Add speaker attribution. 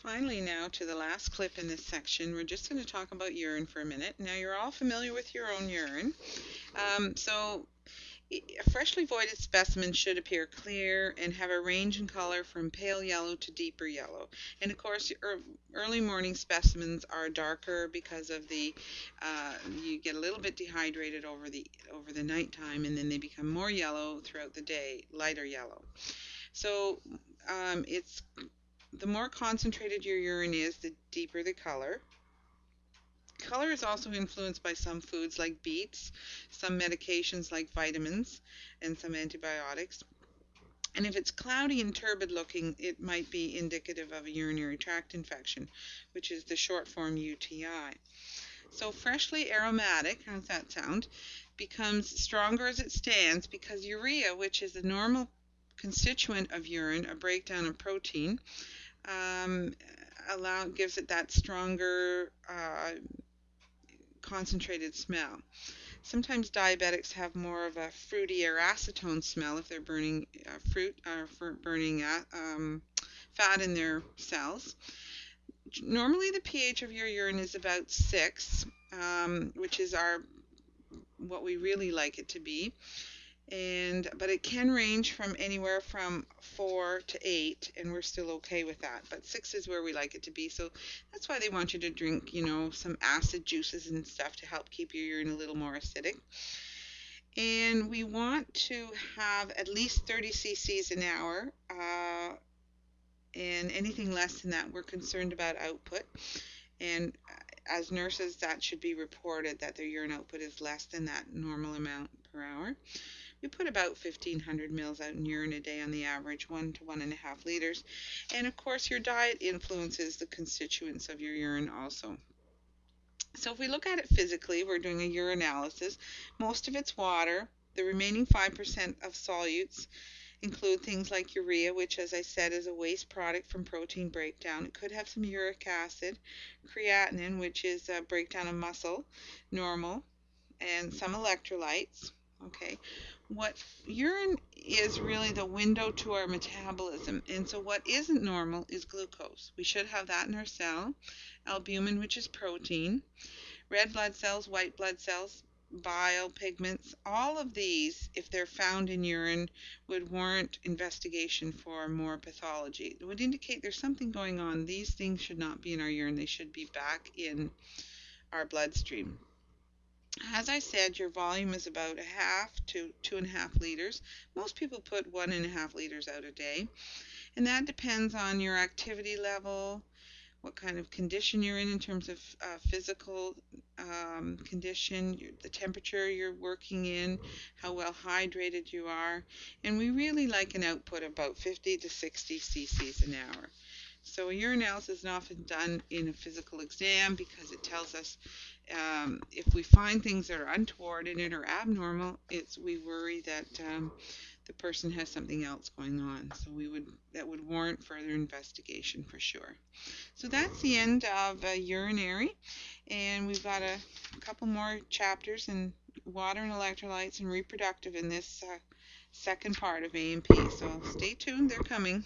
Speaker 1: Finally, now to the last clip in this section, we're just going to talk about urine for a minute. Now, you're all familiar with your own urine. So, a freshly voided specimen should appear clear and have a range in color from pale yellow to deeper yellow. And of course, early morning specimens are darker because of you get a little bit dehydrated over the nighttime, and then they become more yellow throughout the day, lighter yellow. So, it's the more concentrated your urine is, the deeper the color. Color is also influenced by some foods like beets, some medications like vitamins, and some antibiotics. And if it's cloudy and turbid looking, it might be indicative of a urinary tract infection, which is the short form UTI. So freshly aromatic, how does that sound, becomes stronger as it stands because urea, which is a normal constituent of urine, a breakdown of protein, um, gives it that stronger concentrated smell. Sometimes diabetics have more of a fruity or acetone smell if they're burning fruit or burning fat in their cells. Normally, the pH of your urine is about 6, which is what we really like it to be. But it can range from anywhere from 4 to 8, and we're still okay with that. But 6 is where we like it to be. So that's why they want you to drink, some acid juices and stuff to help keep your urine a little more acidic. And we want to have at least 30 cc's an hour. And anything less than that, we're concerned about output. And as nurses, that should be reported that their urine output is less than that normal amount per hour. We put about 1,500 mils out in urine a day on the average, 1 to 1.5 liters. And of course, your diet influences the constituents of your urine also. So if we look at it physically, we're doing a urinalysis. Most of it's water. The remaining 5% of solutes include things like urea, which, as I said, is a waste product from protein breakdown. It could have some uric acid, creatinine, which is a breakdown of muscle, normal, and some electrolytes. Okay, what urine is really the window to our metabolism, and so what isn't normal is glucose. We should have that in our cell. Albumin, which is protein, red blood cells, white blood cells, bile, pigments, all of these, if they're found in urine, would warrant investigation for more pathology. It would indicate there's something going on. These things should not be in our urine. They should be back in our bloodstream. As I said, your volume is about 1/2 to 2.5 liters. Most people put 1.5 liters out a day, and that depends on your activity level, what kind of condition you're in terms of physical condition, the temperature you're working in, how well hydrated you are, and we really like an output of about 50 to 60 cc's an hour. So a urinalysis is often done in a physical exam because it tells us if we find things that are untoward in it or abnormal, we worry that the person has something else going on. So that would warrant further investigation for sure. So that's the end of urinary, and we've got a couple more chapters in water and electrolytes and reproductive in this second part of A&P. So stay tuned, they're coming.